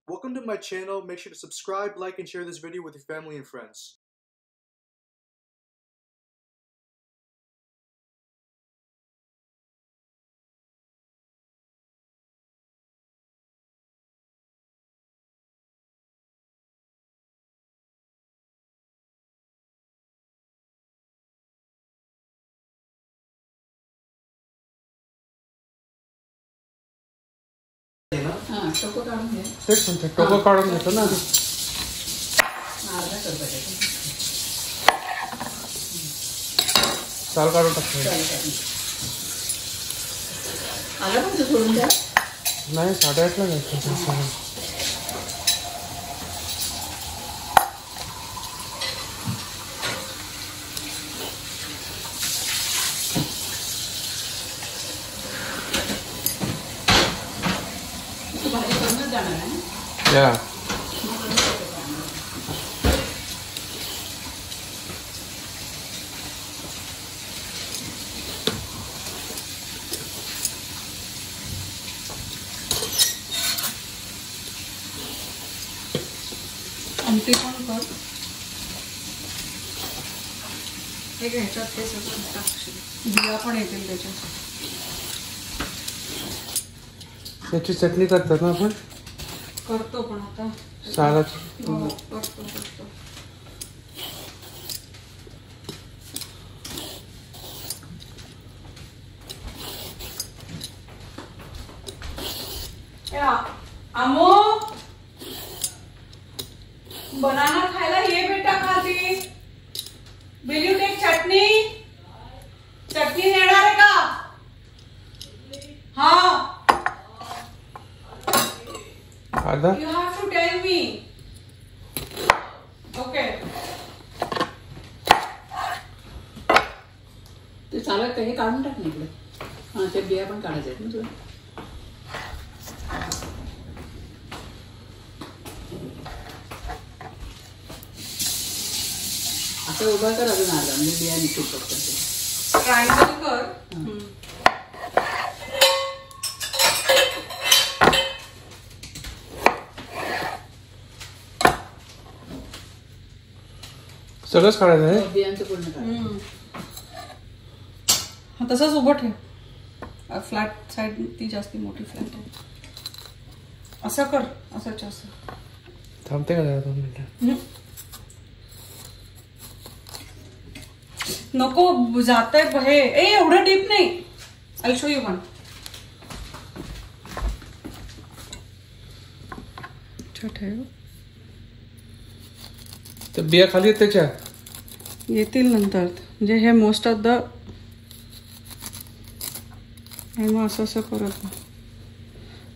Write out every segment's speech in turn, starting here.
Welcome to my channel. Make sure to subscribe, like, and share this video with your family and friends. टोको काढून घेतो ना साल काढून टाकतो नाही 8:30 ला घ्यायचं या आमटी पण कर हे घ्यायच्यात ते सगळं टाकशील बिया पण येतील त्याच्यात याची चटणी करतात ना आपण करतो पण आता सालाची करतो आमो बनाना खायला ये बेटा खाती विल यू टेक चटनी नेणार आहे का हाँ आधा You have to tell me. Okay. ते चालत हे काढून टाक ना इकडे. हा ते बिया पण काढायचे आहेत ना तुला. असं उभा कर अजून आला म्हणजे बिया निघू शकतात. ट्रायंगल कर. सगळंच काढायचं आहे बियांचं पूर्ण काढ. हा तसंच उभं ठेव फ्लॅट साईड ती जास्ती मोठी फ्लॅट आहे असं कर असं थांबते का जरा 2 मिनिटं नको जातंय हे एवढं डीप नाही आय शो यू वन ठेव तर बिया खाली आहेत त्याच्या येतील नंतर म्हणजे हे मोस्ट ऑफ द आणि मग असं करत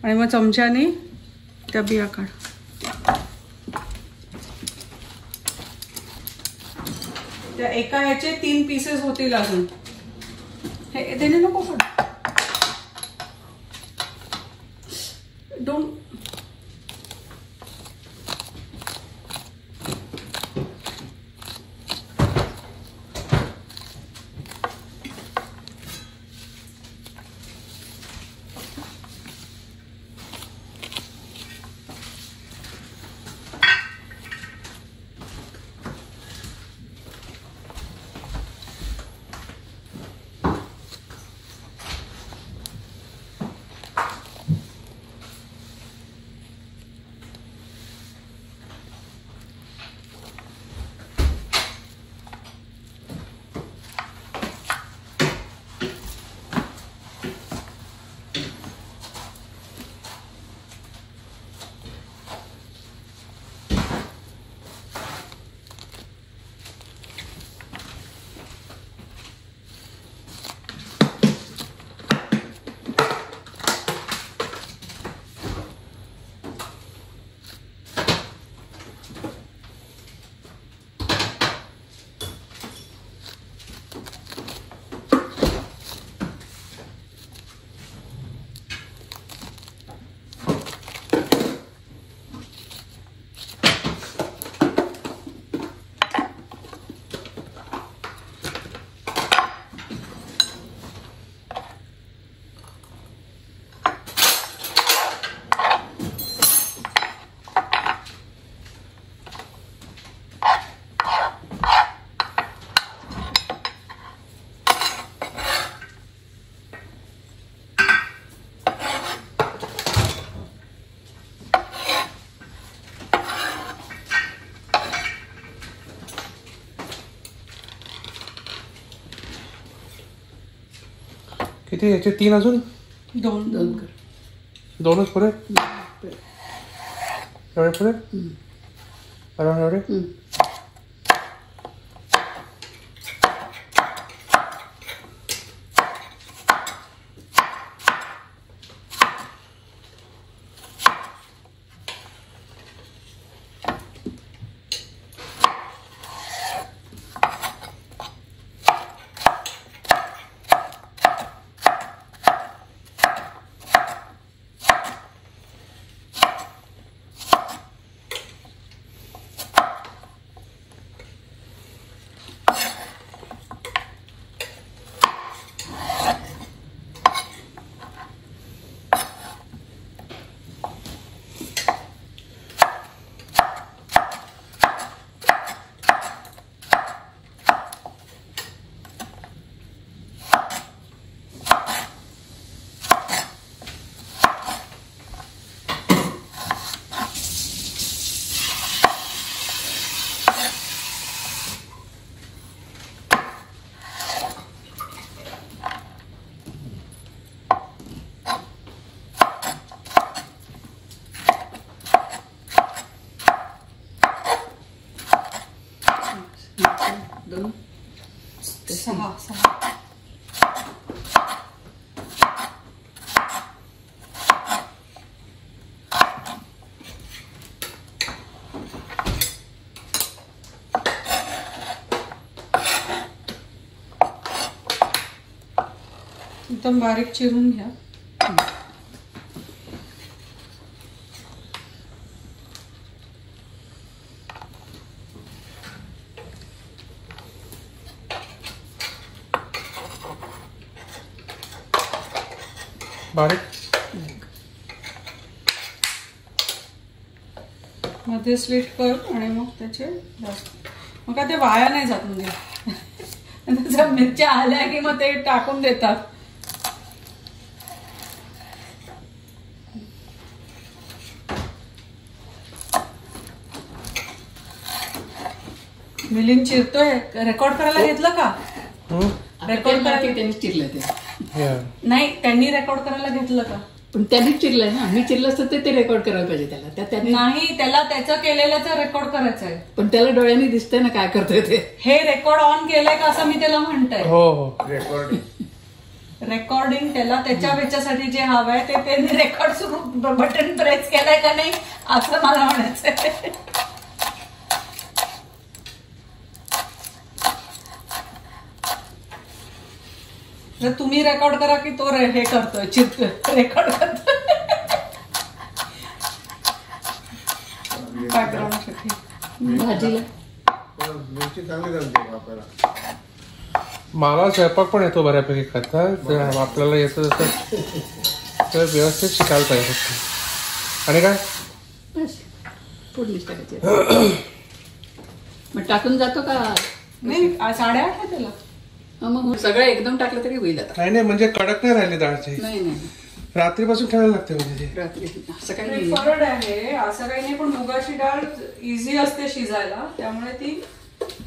आणि मग चमच्याने त्या बिया काढ त्या एका ह्याचे 3 पीसेस होतील अजून हे देणे नको पण डोंट किती याचे 3 अजून 2 कर 2च पुरे एवढे पुरे अराउंड एवढे दोन 6 एकदम बारीक चिरून घ्या. बारीक मध्ये स्लिट कर आणि मग त्याचे मग काय ते वाया नाही जात म्हणजे त्याच्या मिरच्या आल्या की मग ते टाकून देतात. मिलिंद चिरतोय. रेकॉर्ड करायला घेतलं का? रेकॉर्ड करा की त्यांनी चिरलं ते नाही त्यांनी रेकॉर्ड करायला घेतलं का? पण त्यांनीच चिरलंय ना. मी चिरलं असतं ते रेकॉर्ड करायला पाहिजे त्याला. त्यांनी नाही त्याला त्याचं केलेलं रेकॉर्ड करायचं आहे. पण त्याला डोळ्यांनी दिसतंय ना काय करतोय ते. हे रेकॉर्ड ऑन केलंय का असं मी त्याला म्हणतोय. हो हो रेकॉर्डिंग त्याला त्याच्यासाठी जे हवंय ते त्यांनी रेकॉर्ड सुरू बटन प्रेस केलंय का नाही असं मला म्हणायचंय. जर तुम्ही रेकॉर्ड करा की तो हे करतोय चित्र रेकॉर्ड करतोय बॅकग्राऊंड साठी. भाजीला मला स्वयंपाक पण येतो बऱ्यापैकी करता. आपल्याला येतं तसं व्यवस्थित शिकायला पाहिजे फक्त. आणि काय बस फोडणीच टाकायची. मग टाकून जातो का? नाही 8:30 आहे त्याला. मग सगळं एकदम टाकलं तरी होईल आता. नाही म्हणजे कडक नाही राहिली डाळची. नाही नाही रात्रीपासून ठेवायला लागते म्हणजे रात्री असं काही नाही. फरड आहे असं काही नाही. पण मुगाची डाळ इझी असते शिजायला त्यामुळे ती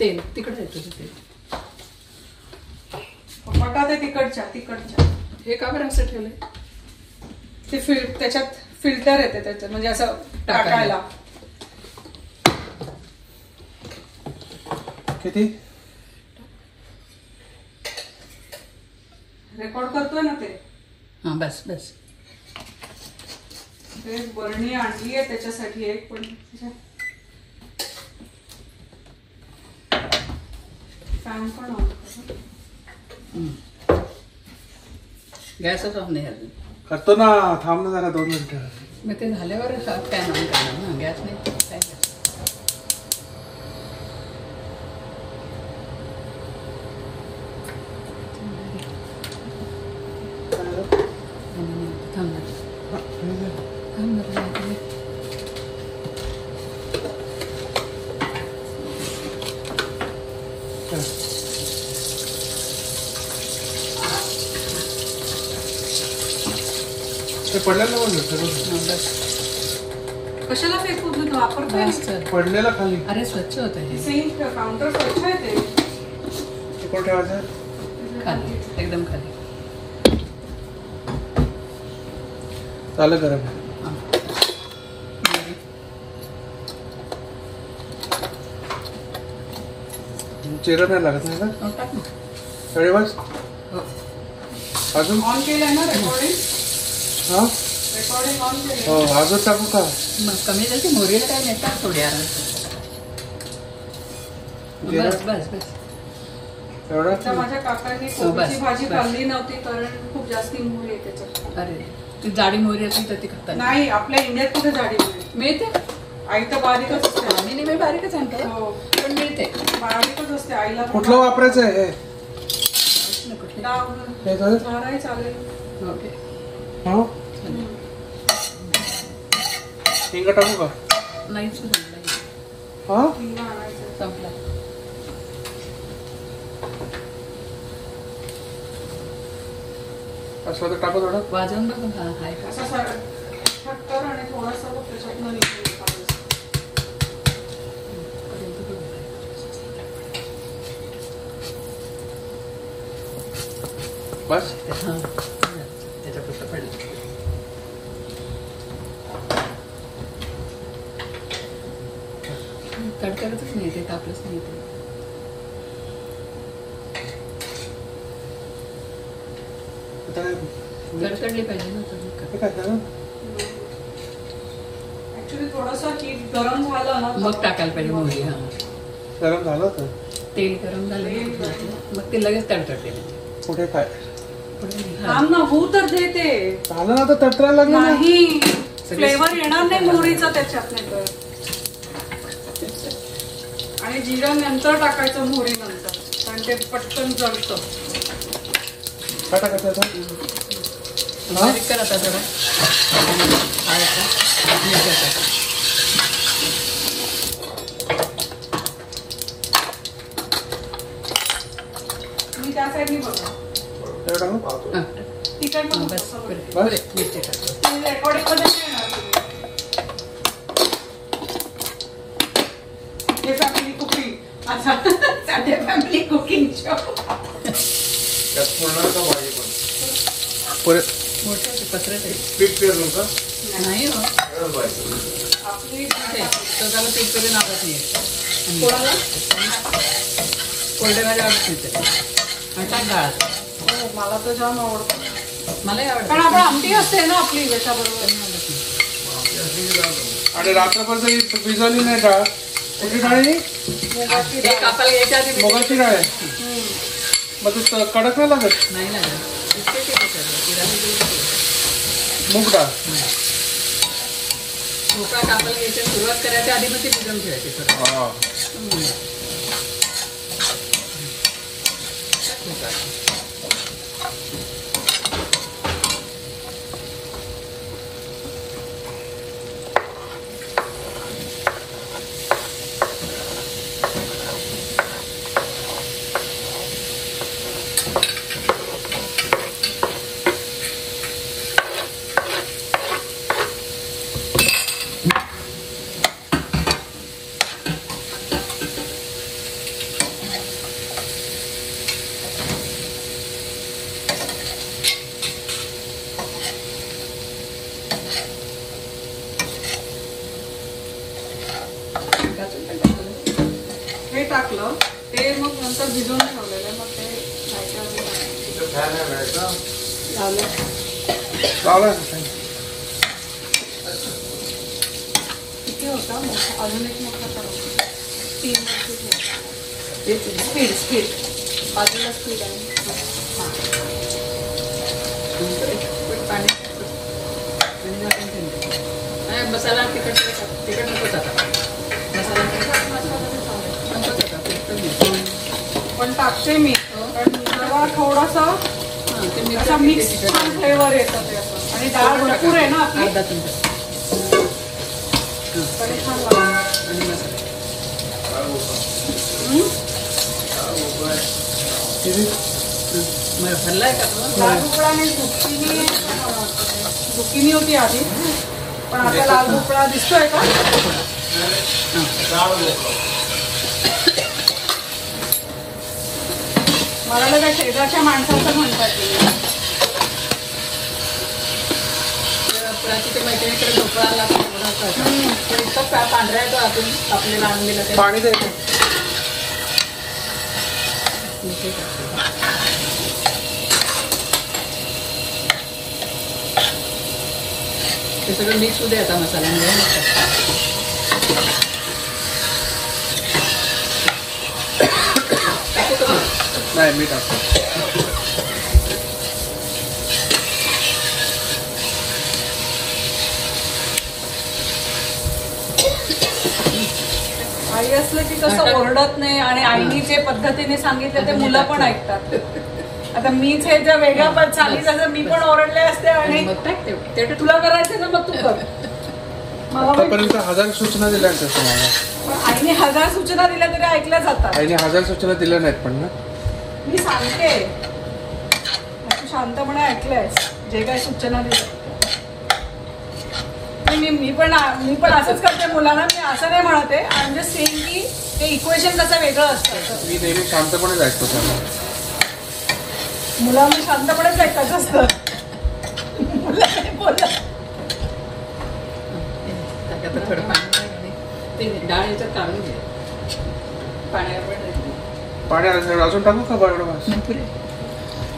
तेल तिकडे येतो तेल. पटा ते तिकडच्या हे का बरं असं ठेवलंय? ते त्याच्यात फिल्टर येते त्याच्यात म्हणजे असं टाकायला. किती रेकॉर्ड करतोय ना ते. हा बस बस. एक बरणी आणली आहे त्याच्यासाठी एक पण फॅन पण ऑन गॅसच ऑफ नाही अजून. करतो ना. थांब ना जरा 2 मिनिटं. मग ते झाल्यावर फॅन ऑन करणार ना. गॅस नाही काय ते पडलेलं कशाला फेकू तू वापरतोय. पडलेलं खाली. अरे स्वच्छ होत आहे. सिंक काउंटर स्वच्छ आहे ते. कोण ठेवायचं खाली एकदम खाली. झालं गरम. चिरं नाही लागत नाही का? टाक ना. अरे बस अजून ऑन केलंय ना रेकॉर्डिंग? हा रेकॉर्डिंग ऑन केलंय. हो अजून टाकू का? मग कमी झाली की मोरीला काय नेतात थोडी आराम. बस बस बस. एवढा आता माझ्या काकांनी बस, कोबीची भाजी बस. खाल्ली नव्हती कारण खूप जास्ती मोहरी आहे त्याच्यात. अरे ती जाडी मोहरी असली तर ती खातात. नाही आपल्या इंडियात कुठे जाडी मोहरी? मिळते. आई तर बारीकच असते. आम्ही नेहमी बारीकच आणतो हो पण मिळते. बारीकच असते आईला पण कुठलं वापरायचं आहे हे? कुठले हे झालं? चालेल चालेल. ओके. हा हिंग टाकू का? नाही सुद्धा हा हिंग आणायचं. संपला. असं तर टाकू थोडं. वाजवून बघ. हा हाय का. असं ठक्कर आणि थोडासा बघ त्याच्यातनं निघून टाकायचं. बस हा त्याच्यापेक्षा पडलं. कडकडतच नाही ते तापलंच नाही ते. आता काय? कडकडली पाहिजे ना तर हे काय झालं? ऍक्च्युली थोडंसं हीट गरम झालं ना मग टाकायला पाहिजे मोहरी. हा गरम झालं तर तेल गरम झालं की मग ते लगेच तडतडते. कुठे काय पुढे हा. थांब ना होऊ तर दे ते. झालं ना तर तटरायला लागलं ना. नाही फ्लेवर येणार नाही मोहरीचा त्याच्यात नाही तर. आणि जिरं नंतर टाकायचं मोहरी नंतर कारण ते पटकन जळतं. काय टाकायचं आता? बारीक कर आता जरा. हळद टाक. मिरच्या टाक. मी त्या साईडनी बघा हे टाकू? हा, तिकट हा, बस पुरे मिरच्या टाक. रेकॉर्डिंग मध्ये नाही येणार तुम्ही. हे फॅमिली कुकिंग आता सॅटर्डे फॅमिली कुकिंग शो. पुरे मोठं पत्रच आहे. पीठ पेरून का? नाही हो आपली ते स्वतःला पीठ पेरून नावच नाही येत. कोणाला कोरडे भाजी आवडत नाही ते. आणि टाक डाळ. हो मला तर जाम आवडतं मलाही आवडतं. कारण आपण आमटी असते ना आपली त्याच्याबरोबर. आणि रात्रभर जरी भिजवली नाही डाळ कुठली डाळ आहे? मुगाची हे डाळ. कापायला यायच्या आधी मुगाची डाळ आहे. मग ते कडक नाही लागत. नाही लागत. इतके ते त्याच्यात. जिरा वगैरे टाकलं. मूग डाळ भोपळा कापायला यायच्या सुरुवात करायच्या आधी मग ती भिजवून ठेवायची थोडं. हा हे टाकलं ते मग नंतर भिजवून ठेवलेलं मग ते लावलं. लावला किती होता मोठा अजून एक मोठा करा. 3 स्पीड बाजूला स्पीड आहे. पाणी मसाला तिखट नकोच आता. पण टाकते मी पण जेव्हा थोडासा असा मिक्स छान फ्लेवर येतं ते असं. आणि डाळ भरपूर आहे ना आपली अर्धा चमचा तरी छान लागतं. आणि मसाला. भरलाय का लाल भोपळा नाही झुकिनी होती आधी पण आता लाल भोपळा दिसतोय का? मला तर त्या शेजारच्या माणसाचं म्हणतात प्राची ते मैत्रिणीकडे ढोकळा लागतो एवढा असायचा. पण इतका पांढरा आहे तो आतून आपल्याला आणून दिला ते. पाणी द्यायचं. ते सगळं मिक्स होऊ दे आता मसाल्यामध्ये. टाकू का? नाही मी टाकतो. आई असलं की कसं ओरडत नाही आणि आईनी जे पद्धतीने सांगितलं ते मुलं पण ऐकतात. आता मीच हे जर वेगळ्या चालीच असं मी पण ओरडले असते आणि मग टाक तेवढं. तुला करायचं ना मग तू कर. मला माहिती. आतापर्यंत 1000 सूचना दिल्या आहेत तसं मला. पण आईने 1000 सूचना दिल्या तरी ऐकल्या जातात. आईने 1000 सूचना दिल्या नाहीत पण ना. मी सांगते तू शांतपणे ऐकलंयस जे काही सूचना दिल्या. मी पण असंच करते मुलांना. मी असं नाही म्हणते. आय एम जस्ट सेइंग की ते इक्वेशन कसं वेगळं असतं. मी नेहमी शांतपणेच ऐकतो त्यांना. मुलांना शांतपणेच ऐकायचं असतं. मुलांना बोलत टाकायचं थोडं पाणी. ते डाळ याच्यात काढून घे. पाण्यावर पाणी अजून टाकू का बरं बस. पुरे.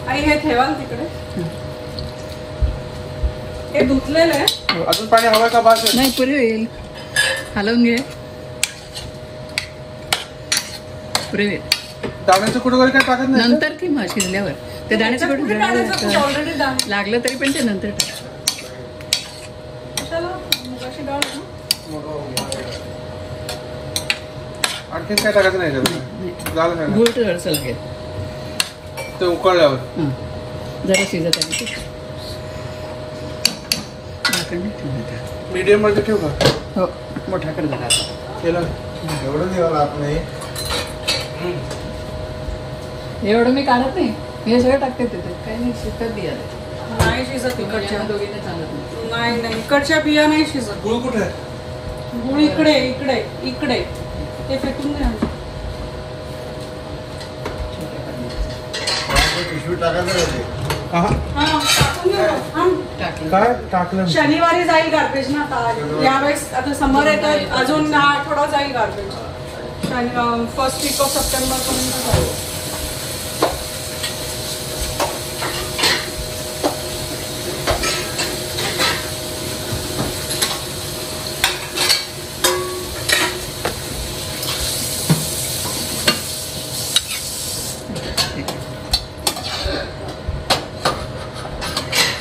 आई हे ठेवाल तिकडे. हे धुतलेलं आहे. अजून पाणी हवं का बस. नाही पुरे होईल. हलवून घे. पुरे होईल. दाण्याचं कुठं वगैरे काय टाकत नाही. नंतर की मग शिजल्यावर ते दाण्याचं कुठे टाकायचं? कुठे ऑलरेडी दाणे. लागलं तरी पण ते नंतर टाक. कशाला? मुगाची डाळ आहे ना. आणखीन काय टाकायचं नाही त्याच्यात. झालं काय गुळ थोडंसं लागेल. ते उकळल्यावर. हां जरा शिजत आली ते. मीडियम मध्ये ठेवू का. हो मोठा कर जरा. केलं एवढं नाही मला आपण एवढं मी काढत नाही. हे सगळं टाकते तिथे काही नाही. शिकत बिया नाही शिजत इकडच्या. दोघीने चालत नाही नाही इकडच्या बिया नाही शिजत. गुळ कुठे आहे. गुळ इकडे इकडे इकडे. ते फेकून द्या. पिशवी टाकायचं. हा टाकून द्या. टाकलं. काय टाकलं. शनिवारी जाईल गार्बेज ना आता. यावेळेस आता समर येतात अजून हा आठवडा जाईल garbage. First week of September पर्यंत जाईल.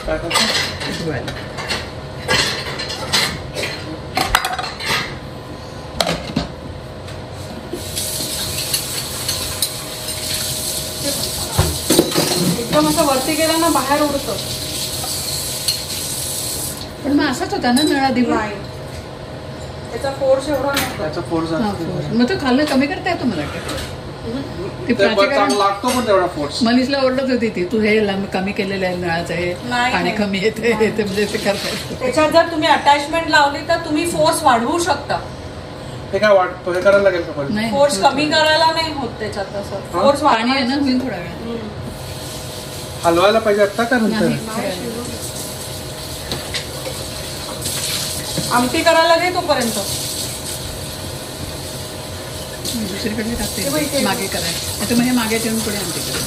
काय करतो. धुवायला. एकदम असं वरती गेलं ना बाहेर उडतं. पण मग असाच होता ना नळा दिवा. नाही त्याचा फोर्स एवढा नसतो. त्याचा फोर्स हा, फोर्स. मग तो खाल्लं कमी करता येतो मला वाटतं. ती प्राची लागतो पण तेवढा फोर्स. मनीषला ओरडत होती ती तू हे कमी केलेलं आहे नळाचं हे नाही, पाणी नाही. कमी येते ते म्हणजे ते करता येतं. त्याच्यात जर तुम्ही अटॅचमेंट लावली तर तुम्ही फोर्स वाढवू शकता. हे काय वाटतं हे करायला लागेल का परत. नाही फोर्स कमी करायला नाही होत त्याच्यात तसं. फोर्स पाणी आहे ना होईल थोडा वेळ. हलवायला पाहिजे आता का नंतर. आमटी करायला दे तोपर्यंत. दुसरीकडे ते टाकते इथे. मागे करायला. आता मग हे मागे ठेवून पुढे आमटी करायला.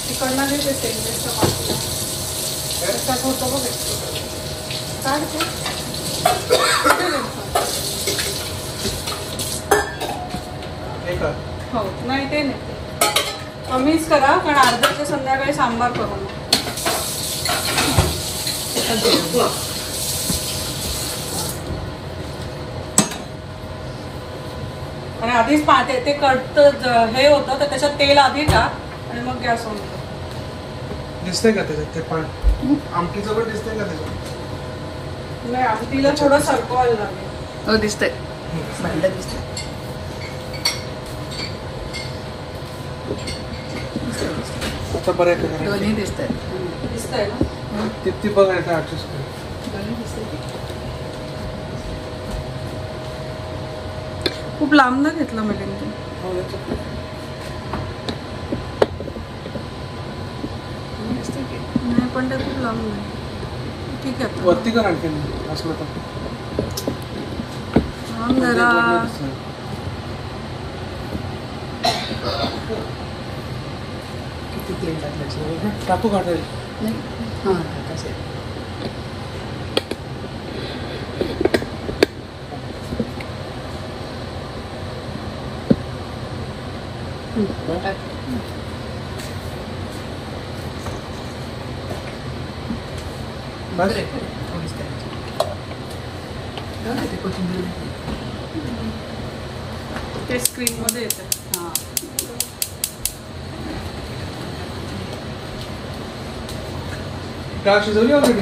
तिकडनं घेते स्टेनलेसच्या बाजूला. त्यात होतं बघ एक. काढ ते. कुठे द्यायचं? हे का. हो नाही ते नाही. कमीच करा कारण अर्ध्याच्या संध्याकाळी सांबार करू नका. आणि आधीच पाहते ते कट हे होतं तर त्याच्यात तेल आधी टाक आणि मग गॅस ऑन कर. दिसतंय का त्याच्यात ते पाणी. आमटीचं पण दिसतंय का त्याच्यात. नाही आमटीला थोडं सरकवायला लागेल. हो दिसतंय भांडं दिसतंय. आता बरं आहे का. दोन्ही दिसतंय. दिसतंय ना. किती बघायचं ऍडजस्ट कर. दोन्ही दिसतंय. खूप लांब न घेतलं मिलिंद ते. आणखी. नाही पण ते खूप लांब आहे. ठीक आहे वरती कर आणखी असलं तर थांब जरा. किती तेल टाकलं टाकू काढेल. नाही हां टाकायचं. टाक. बस थोडीच करायची. जाऊ दे ते कोथिंबीर. ते स्क्रीन मध्ये येतं. हां डाळ शिजवली ऑलरेडी.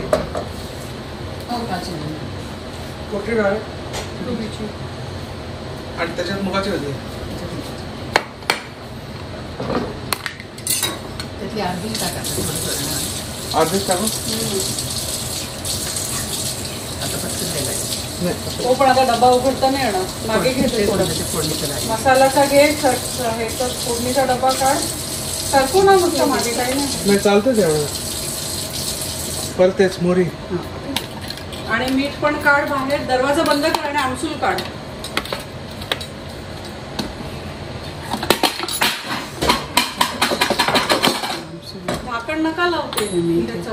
हो काची कुठली डाळ आहे? तुरीची. आणि त्याच्यात मुगाची भाजी आहे. त्यातली अर्धीच टाकायचं थोडं. अर्धीच टाकू. आता पटकन द्यायला हो पण आता डबा उघडता नाही येणार. मागे घेते थोडं. फोडणीचं लागेल. मसालाचा घे. ह्याचा फोडणीचा डबा काढ. सरकू ना नुसतं मागे काही नाही. नाही चालतं तेवढं. परत तेच मोरी. आणि मीठ पण काढ बाहेर. दरवाजा बंद कर आणि आमसूल काढ. झाकण नका लावते त्याचं.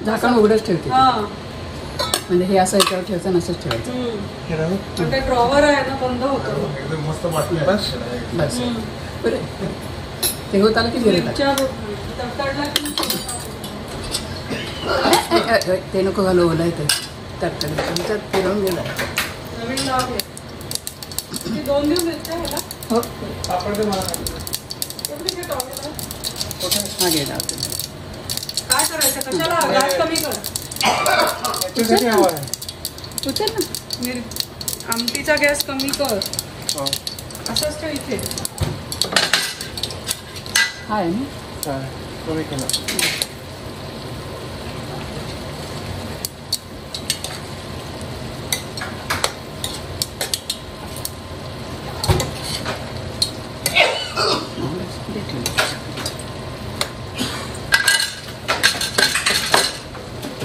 झाकण उघडच ठेवते. हा. म्हणजे हे असं याच्यावर ठेवायचं नसंच ठेवायचं. हे राहू. पण ते ड्रॉवर आहे ना बंद होतं. एकदम मस्त वाटलं. बस. बस बरं ते होत आलं की जिरे टाक. मिरच्या तडतडला की ते नको घालू ओला येतं त्यात फिरवून गेला. नवीन लाव. 2 दिवस मिरच्या ह्याला. हो आपण ते मला एवढी काय टॉमेटो आहे? हा गेला. काय करायचं कशाला गॅस कमी कर. याच्यासाठी हवा आहे. उचल ना. आमटीचा गॅस कमी कर. हो. असंच ठेव इथे. हा आहे ना. चालेल. कमी केला.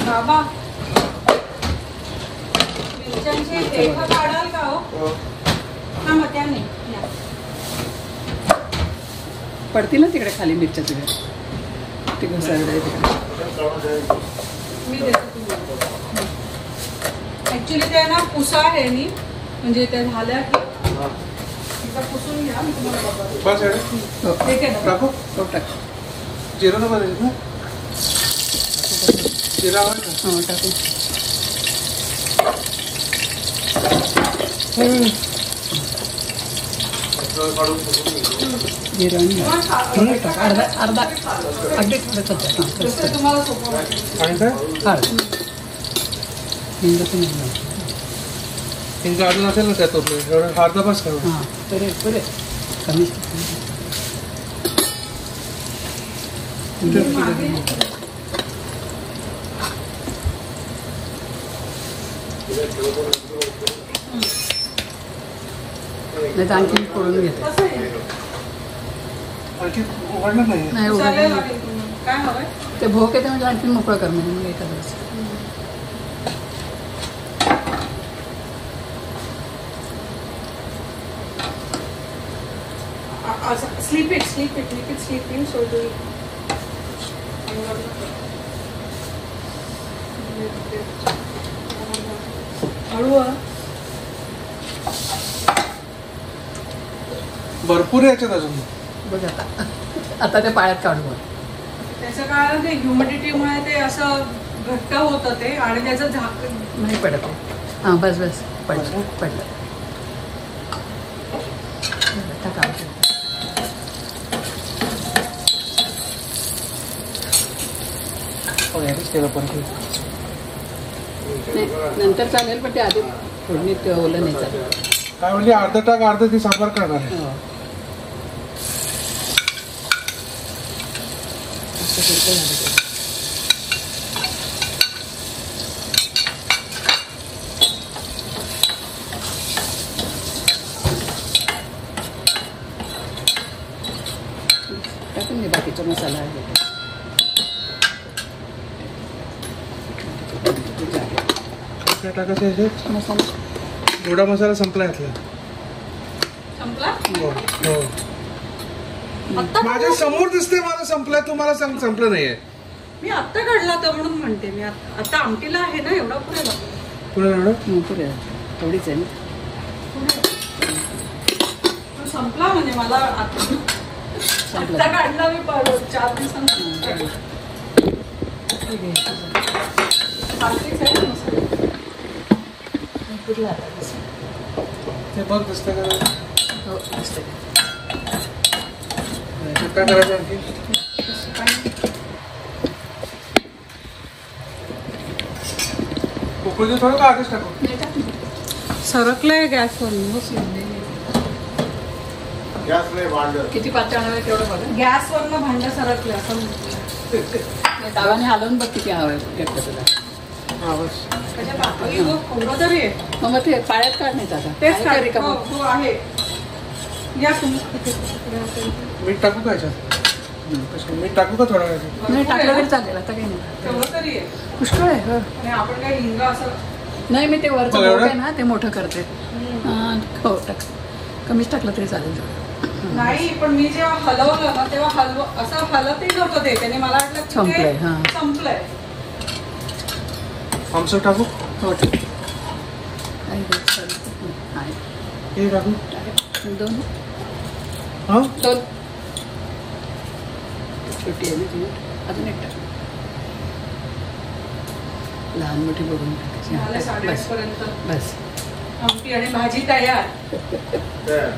बाबा मिरच्यांची देठ काढाल का हो? हा मग त्याने या. पडतील ना तिकडे खाली मिरच्या तुझ्या. ते घसरड आहे तिकडे. मी देते तुम्हाला. ऍक्च्युली ते ना पुसा आहे नी म्हणजे त्या झाल्या की एकदा पुसून घ्या. मी तुम्हाला बघा. बस आहे. हो देते ना. टाकू. हो टाक. जिरं नको द्यायचं ना. जिरा हवा का? हो टाकू. जिरं आणि किंवा थोडं टाक. अर्धा अगदी थोडंच होतं. हां जसं तुम्हाला सोपं वाटेल. आणि काय हळद हिंग पण नाही. हिंग अजून असेल ना त्यात एवढं अर्धा पास करू. हां पुरे पुरे कमी. नाही तर आणखी फोडून घेते. कसं आहे? आणखी उघडणार नाही. नाही चालेल उघडलं लागेल तुम्हाला. काय हवंय? ते भोक येते म्हणजे आणखी मोकळं कर म्हणजे मग एका दिवस. Sleep it, sleep it, make it sleeping so it will. हळू हा. भरपूर आहे याच्यात अजून. बघ आता आता ते पाण्यात काढू बघ. त्याचं काय ते ह्युमिडिटीमुळे ते असं घट्ट होतं ते आणि त्याचं झाकण नाही पडत आहे. हां बस बस पडलं पडलं. टाका. यानेच केलं परत. नाही नंतर चालेल पण ते आधी फोडणीत ओलं नाही चालेल. काय म्हणजे अर्धा टाक अर्धा ती सांबार करणार आहे. हो. असं केलं झालं ते. टाकून घे बाकीचा मसाला आहे. काय टाकायचं याच्यात? मसाला गोडा मसाला संपला यातला. संपला हो हो. आत्ता माझ्या समोर दिसते मला संपलाय, तुम्हाला सांग संपलं नाहीये. मी आत्ता काढला होता म्हणून म्हणते मी. आता आमटीला आहे ना एवढा पुरेला. पुढे एवढं पुरे तेवढीच आहे ना. पण संपला म्हणजे मला आत्ता काढला मी 4 दिवसांनी. साखरेच आहे ना मसाला. कुठला आता ते बघ दिसतंय का? हो असते काय करायचं आणखी? उकळी थोडं का आधीच टाकू? सरकलंय गॅसवरून. गॅस नाही भांड. किती पातळ हवं आहे तेवढं बघा. गॅसवरनं भांडं सरकलं असं म्हटलं. तावाने हलवून बघ किती हवं आहे घेतलं तुला. हा बस. त्याच्या पातळी बघ, थोडं तरी आहे. मग ते पाण्यात काढ नाही आता. तेच आहे काय का रिकामं? हो, आहे. या तुम्ही. मीठ टाकू का याच्यात? मीठ टाकू का थोडं वेळ? नाही टाकलं तरी चालेल आता काही नाही. तेवढं तरी आहे. पुष्कळ आहे हो. आणि आपण काय हिंग असं नाही मी ते वरचं बघ एवढं? बोट आहे ना ते मोठं करते. हो टाक कमीच टाकलं तरी चालेल. नाही, पण मी जेव्हा हलवलं ना तेव्हा असं हलतही नव्हतं ते. त्याने मला वाटलं की संपलंय, ते हां. संपलंय. आमचं टाकू? हो ठीक आहे. हे टाकू? दोन हा? दोन छोटी आहे ना ती. अजून एक टाक. लहान मोठी बघून झालं टाकायची. बस 8:30 पर्यंत बस. आमटी आणि भाजी तयार. काय?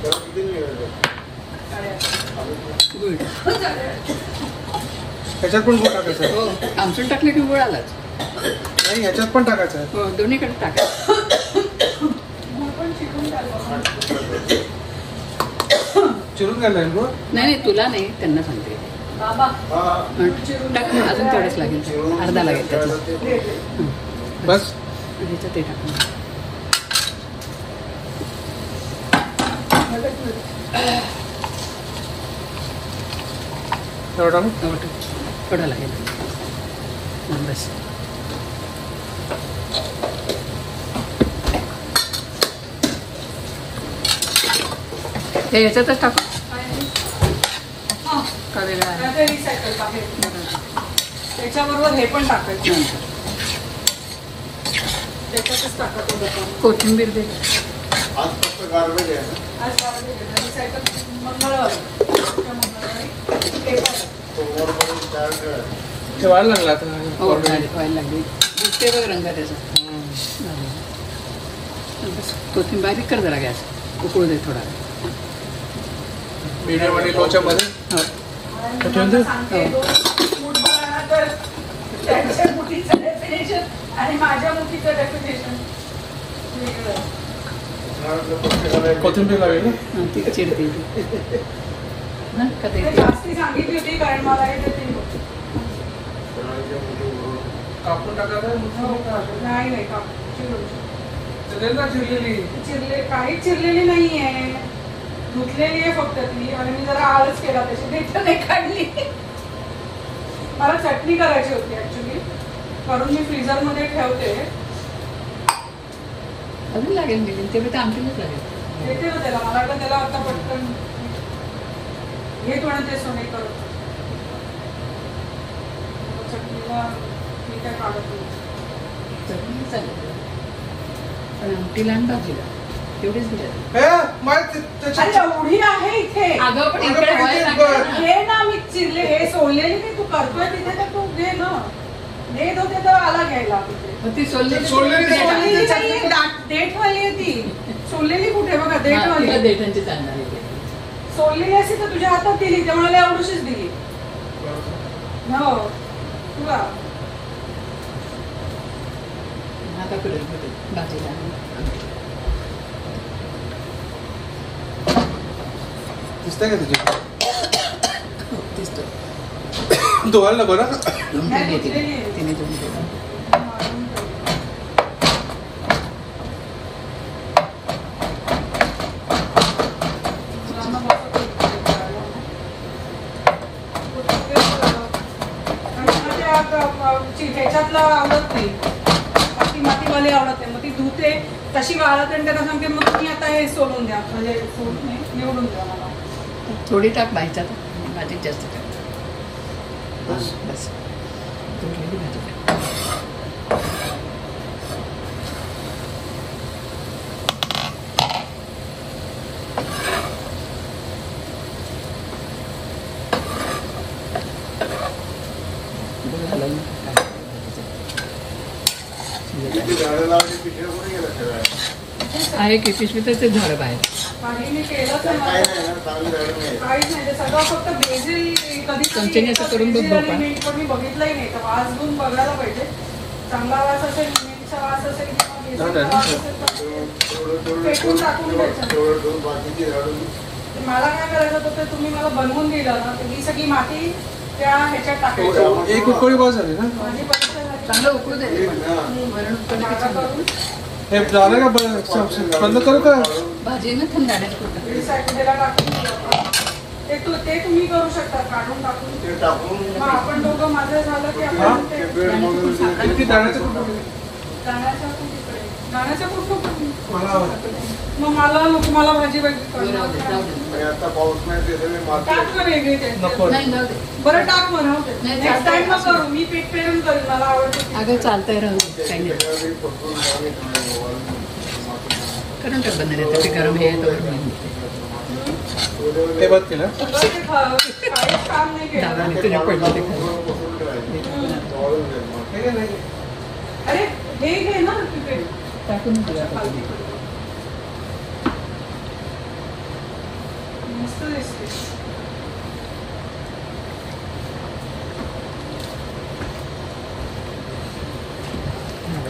त्याला किती मिळालं? 8:30. गुळ ह्याच्यात पण गुळ टाकायचं आहे? हो आमसून टाकले की गुळ आलाच. नाही ह्याच्यात पण टाकायचं आहे. हो दोन्हीकडे टाकायचं. गुळ पण चिकून टाकलं. चिरून घ्यायला लागेल गुळ? नाही नाही तुला नाही त्यांना सांगते. बाबा हा. टाक अजून तेवढंच लागेल. अर्धा लागेल त्यातला. बस. ह्याच्यात ते टाकून. एवढं टाकू? थोडा लागेल. बस हे याच्यातच टाकू का वेगळा आहे? रिसायकल आहे. त्याच्याबरोबर हे पण टाकायचं. नंतर त्याच्यातच टाकायचं डब्बा. कोथिंबीर दे. आज फक्त गार्बेज आहे ना. आज रिसायकल मंगळवारी. मंगळवारी ते पण. सोमवारपर्यंत तयार करा. ठेवायला लागला आता. हो व्हायला लागली. दिसते बघ रंग त्याचा. बस कोथिंबीर बारीक कर जरा गॅस. उकळू दे थोडा. मीडियम आणि लोच्या मध्ये. हो आणि मला सांगते, 2 मूठ बघा तर त्यांच्या मुठीचं डेफिनेशन आणि माझ्या मुठीचं डेफिनेशन वेगळं. कोथिंबीर लागेल ना? हां ती चिरते ना का ते. ते जास्ती सांगितली होती कारण मला हे ते कापून टाकायचं? नाही चिरलेली. काहीच चिरलेली नाहीये. धुतलेली आहे फक्त ती. आणि मी जरा आळस केला त्याची देठ नाही काढली. मला चटणी करायची होती ऍक्च्युली. करून मी फ्रीझर मध्ये ठेवते. अजून लागेल मिळेल ते तर आमटीलाच लागेल. देते ना त्याला. मला वाटलं त्याला आता पटकन घेत होणं ते सोने करत. चटणीला मी काय काढत नाही. चटणी चालेल पण आमटीला आणि भाजीला तेवढीच दिलं. अरे एवढी आहे इथे. अगं पण इकडे व्हायला लागलं ना. घे ना. मी चिरले हे सोडलेली नाही. तू करतोय तिथे तर तू घे ना. देत होते तर आला घ्यायला तिथे. ती सोललेली सोललेली सोडलेली देठवाली आहे ती. सोडलेली कुठे बघा. देठवाली देठांची चालणार सोडलेली असती तर तुझ्या हातात दिली. त्यामुळे एवढीशीच दिली. हो तुला आता पुढे भाजीला दिसतंय का तुझी? दिसतो. धुवायला नको ना? नाही, धुतलेली आहे. तिने दोन दिलं. ह्याच्यातलं आवडत नाही. ती मातीवाली आवडत नाही, मग ती धुते तशी वाळत आणि त्यांना सांगते मग तुम्ही आता हे सोलून द्या, म्हणजे सोलून नाही, निवडून द्या मला. थोडी टाक भाजीत, भाजीत जास्त टाक. बस बस थोडी भाजी टाक. घालून किती झाडं लावली पिशव्या कोणी गेलं ठेवायला? आहे की पिशवीतच ते झाडं बाहेर. काही मी केलंच काय नाही, नाही ना, चांगली झाडं नाही. काहीच नाही, ते सगळं फक्त बेसिल कधी चमच्याने असं करून बघ बाबा. पण मी बघितलंही नाही, तर वास घेऊन बघायला पाहिजे. चांगला वास असेल, मीठचा वास असेल किंवा बेसिलचा वास असेल तर फेकून टाकून द्यायचं. तेवढं बाकीची झाडं मला काय करायचं होतं ते तुम्ही मला बनवून दिलं ना, तर ही सगळी माती त्या ह्याच्यात टाकायची. एक उकळी बस झाली ना. माझी परीक्षा झाली. चांगलं उकळू दे ते पण. हा. वरण उकळलं की जागा चांगलं. करून हे झालं का बंद करू का? भाजी ना थंड झाल्यात कुठं. वीस साईडला टाकून दिलं. ते तुम्ही करू शकता, काढून टाकून. ते टाकून मग आपण दोघं माझं झालं की हा? आपण ते बेड मधून किती दाण्याचं कुठं? गाण्याच्या पण तिकडे. गाण्याच्या कुठं मला आवडतं. मग मला नको, मला भाजी वेगळी जाऊ करणार. दे, जाऊ दे. आणि आता पाऊस नाही ते सगळे माती टाक ना वेगळी ते. नको. नाही जाऊ दे. बरं टाक म्हणा. नाही, नेक्स्ट चालतंय. टाइम मग करू, मी पीठ पेरून करीन, मला आवडतं. अगं चालतंय, राहू दे. काही नाही. त्याच्यावरही पकडून लावली नाही, माती. करून टाक बनणार आहे ते गरम हे तर ते बंद केलं. सगळं ते काहीच काम नाही केलं. डागाने तुझ्या पडलं ते खाली. पकडून ठेवायचं. वाळून जाईल मग. हे काय नाही. अरे हे घे ना पीठ. टाकून दिलं आता. मस्त दिसते.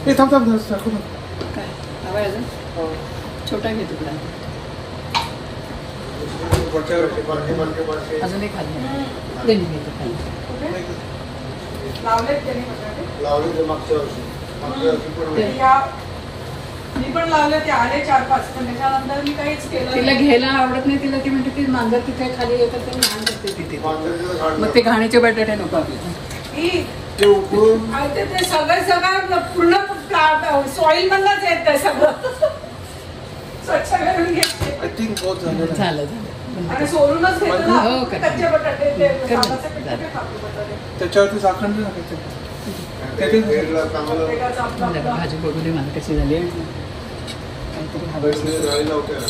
हे थांब थांब थांब, टाकू नको. काय हवा आहे अजून? छोटा घे तुकडा. बारके अजून एक खाली दे मी घेतो खाली. कुठे? लावलेत त्याने बटाटे. लावले ते मागच्या वर्षी पण ते- मी पण लावले, ते आले 4-5, पण त्याच्यानंतर मी काहीच केलं तिला नाही. घ्यायला आवडत नाही. तिला ती म्हणते की मांजर तिथे खाली येतात ते घाण करते तिथे. मांजरीचं झाड मग ते घाणीचे बटाटे नको आपल्याला. ई, ते उकळून आणि ते सगळं पूर्ण सॉइल मधनच येत ते सगळं. स्वच्छ करून घेते आय थिंक बहुत झालं. झालं झालं. आणि सोलूनच घेतो ना हो, कर. कच्चे बटाटे, ते कर. साधाचे कुठे खातो बटाटे. त्याच्यावरती झाकण नाही टाकायचं. ते बेडला चांगलं प्रत्येकाचं आपलं झालं. आपलं. भाजी बघू दे मला कशी झाली आहे. काहीतरी हवं बेडला जाळी लावते ना.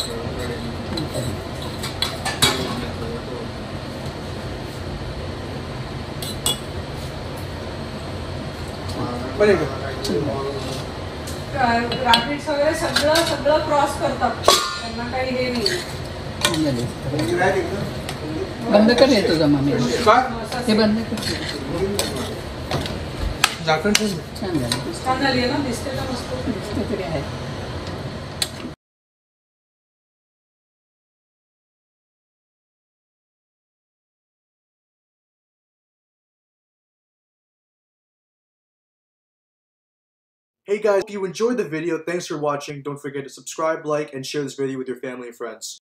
बरं आहे राबीट्स वगैरे सगळं क्रॉस करतात, त्यांना काही हे नाही. बंद कर हे तुझा मम्मी. काय? हे बंद कर. झाकण ठेव. छान झालं. छान झाली आहे ना, दिसते तर मस्त. दिसतं तरी आहे. Hey guys, if you enjoyed the video, thanks for watching. Don't forget to subscribe, like, and share this video with your family and friends.